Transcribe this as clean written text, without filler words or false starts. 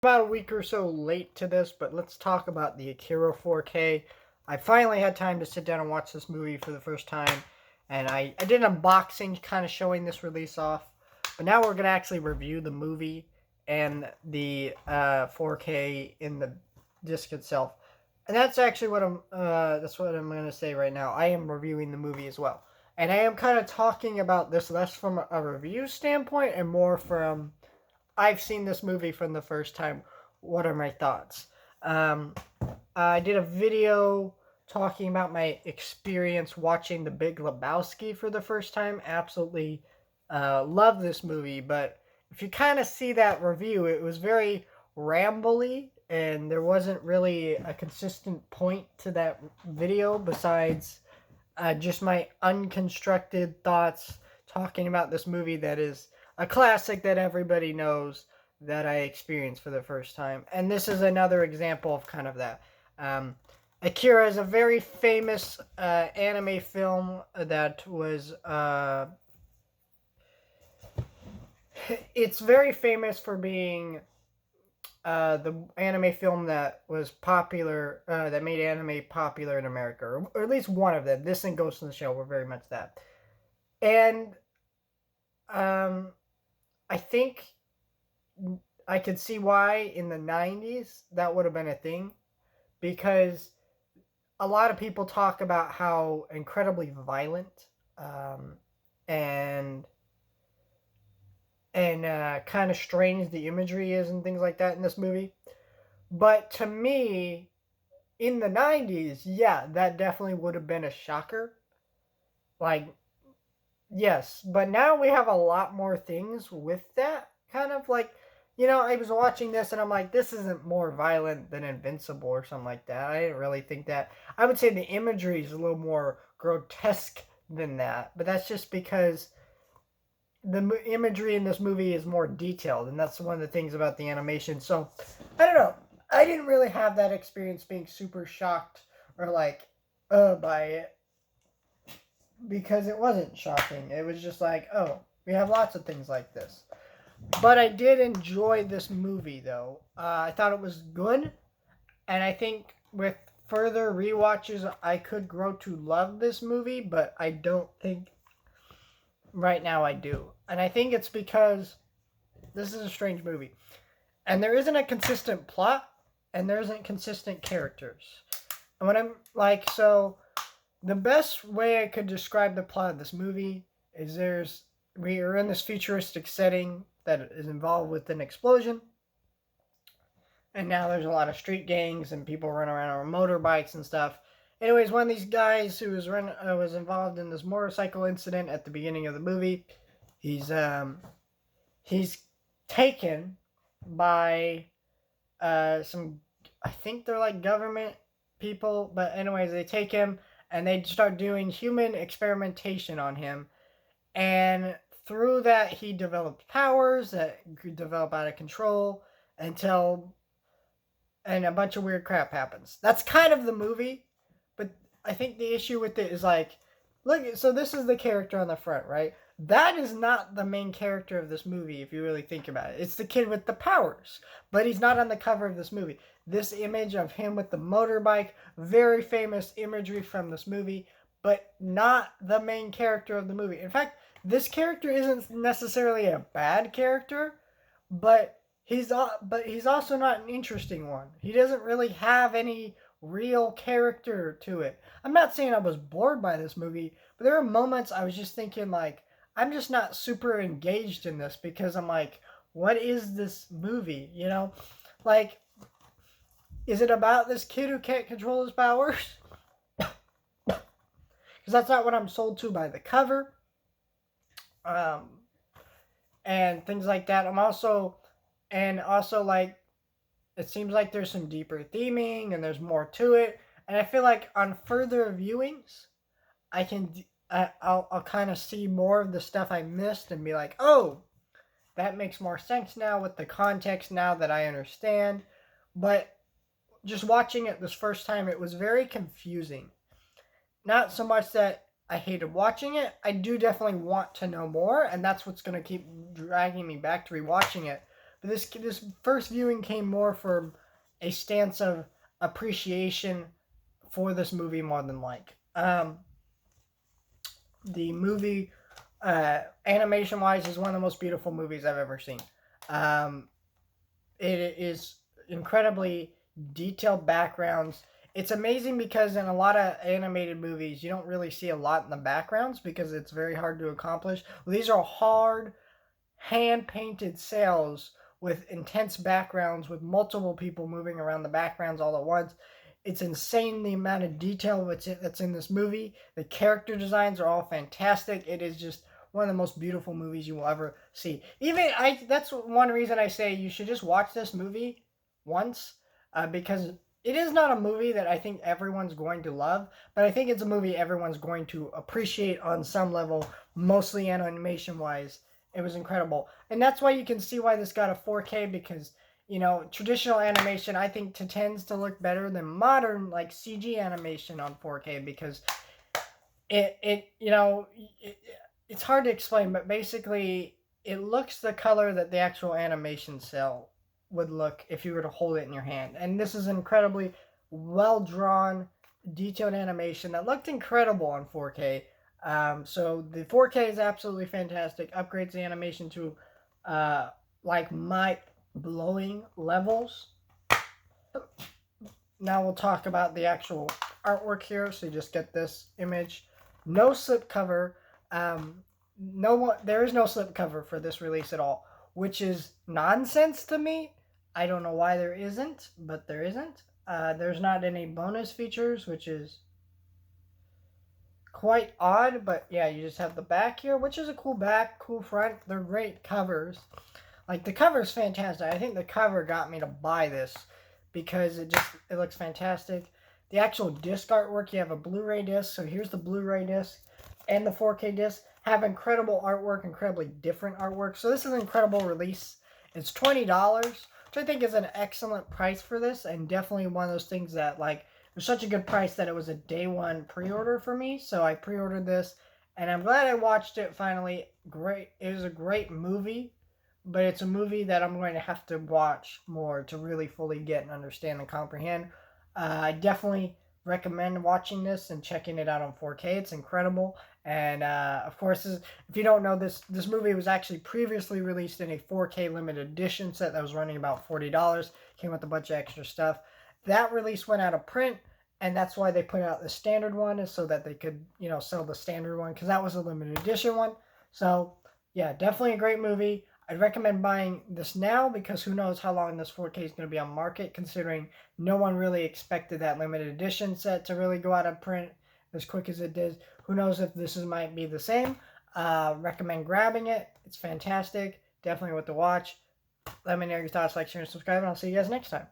About a week or so late to this, but let's talk about the Akira 4K. I finally had time to sit down and watch this movie for the first time, and I did an unboxing kind of showing this release off. But now we're going to actually review the movie and the 4K in the disc itself. And that's actually that's what I'm going to say right now. I am reviewing the movie as well. And I am kind of talking about this less from a review standpoint and more from I've seen this movie from the first time. What are my thoughts? Um, I did a video talking about my experience watching The Big Lebowski for the first time. Absolutely love this movie, but if you kind of see that review, it was very rambly and there wasn't really a consistent point to that video besides just my unconstructed thoughts talking about this movie that is a classic that everybody knows that I experienced for the first time. And this is another example of kind of that. Akira is a very famous anime film that was. It's very famous for being the anime film that was popular, that made anime popular in America, or at least one of them. This and Ghost in the Shell were very much that. And um, I think I could see why in the 90s that would have been a thing because a lot of people talk about how incredibly violent um, and kind of strange the imagery is and things like that in this movie. But to me, in the 90s, yeah, that definitely would have been a shocker. Like, yes, but now we have a lot more things with that. Kind of like, I was watching this and I'm like, this isn't more violent than Invincible or something like that. I didn't really think that. I would say the imagery is a little more grotesque than that, but that's just because the imagery in this movie is more detailed, and that's one of the things about the animation. So, I don't know. I didn't really have that experience being super shocked or like, by it because it wasn't shocking. It was just like, oh, we have lots of things like this. But I did enjoy this movie, though. I thought it was good, and I think with further rewatches, I could grow to love this movie, but I don't think right now I do. And I think it's because this is a strange movie. And there isn't a consistent plot, and there isn't consistent characters. And when I'm like, so the best way I could describe the plot of this movie is we are in this futuristic setting that is involved with an explosion. And now there's a lot of street gangs and people run around on motorbikes and stuff. Anyways, one of these guys who was involved in this motorcycle incident at the beginning of the movie, he's taken by some, I think they're like government people, but anyways, they take him and they start doing human experimentation on him, and through that he develops powers that develop out of control until and a bunch of weird crap happens. That's kind of the movie, but I think the issue with it is like, look, so this is the character on the front, right? That is not the main character of this movie if you really think about it. It's the kid with the powers, but he's not on the cover of this movie. This image of him with the motorbike, very famous imagery from this movie, but not the main character of the movie. In fact, this character isn't necessarily a bad character, but he's also not an interesting one. He doesn't really have any real character to it. I'm not saying I was bored by this movie, but there were moments I was just thinking like, I'm just not super engaged in this because I'm like, what is this movie? Like, is it about this kid who can't control his powers? Because that's not what I'm sold to by the cover. And things like that. Also like, it seems like there's some deeper theming and there's more to it. And I feel like on further viewings, I'll kind of see more of the stuff I missed and be like, oh, that makes more sense now with the context now that I understand. But just watching it this first time, it was very confusing. Not so much that I hated watching it. I do definitely want to know more, and that's what's going to keep dragging me back to rewatching it. But this first viewing came more from a stance of appreciation for this movie more than like. The movie, animation wise, is one of the most beautiful movies I've ever seen. Um, it is incredibly detailed backgrounds. It's amazing because in a lot of animated movies, you don't really see a lot in the backgrounds because it's very hard to accomplish. Well, these are hard, hand painted cells with intense backgrounds with multiple people moving around the backgrounds all at once. It's insane the amount of detail that's in this movie. The character designs are all fantastic. It is just one of the most beautiful movies you will ever see. That's one reason I say you should just watch this movie once, because it is not a movie that I think everyone's going to love, but I think it's a movie everyone's going to appreciate on some level, mostly animation wise. It was incredible. And that's why you can see why this got a 4K, because traditional animation I think tends to look better than modern like CG animation on 4K, because it's hard to explain, but basically it looks the color that the actual animation cell would look if you were to hold it in your hand. And this is incredibly well drawn, detailed animation that looked incredible on 4K. So the 4K is absolutely fantastic. Upgrades the animation to like mind blowing levels. Now we'll talk about the actual artwork here. So you just get this image, no slipcover. There is no slipcover for this release at all, which is nonsense to me. I don't know why there isn't, but there isn't. There's not any bonus features, which is quite odd, but yeah, you just have the back here, which is a cool back, cool front. They're great covers. Like, the cover is fantastic. I think the cover got me to buy this because it looks fantastic. The actual disc artwork, you have a Blu-ray disc, so here's the Blu-ray disc and the 4K disc, have incredible artwork, incredibly different artwork. So this is an incredible release. It's $20, which I think is an excellent price for this, and definitely one of those things that, like, it was such a good price that it was a day one pre-order for me. So I pre-ordered this, and I'm glad I watched it finally. Great. It was a great movie, but it's a movie that I'm going to have to watch more to really fully get and understand and comprehend. I definitely recommend watching this and checking it out on 4K. It's incredible. And of course, if you don't know, this movie was actually previously released in a 4K limited edition set that was running about $40. Came with a bunch of extra stuff. That release went out of print, and that's why they put out the standard one, is so that they could, sell the standard one, because that was a limited edition one. So yeah, definitely a great movie. I'd recommend buying this now, because who knows how long this 4K is going to be on market, considering no one really expected that limited edition set to really go out of print as quick as it did. Who knows if this might be the same. Recommend grabbing it. It's fantastic. Definitely worth the watch. Let me know your thoughts, like, share, and subscribe, and I'll see you guys next time.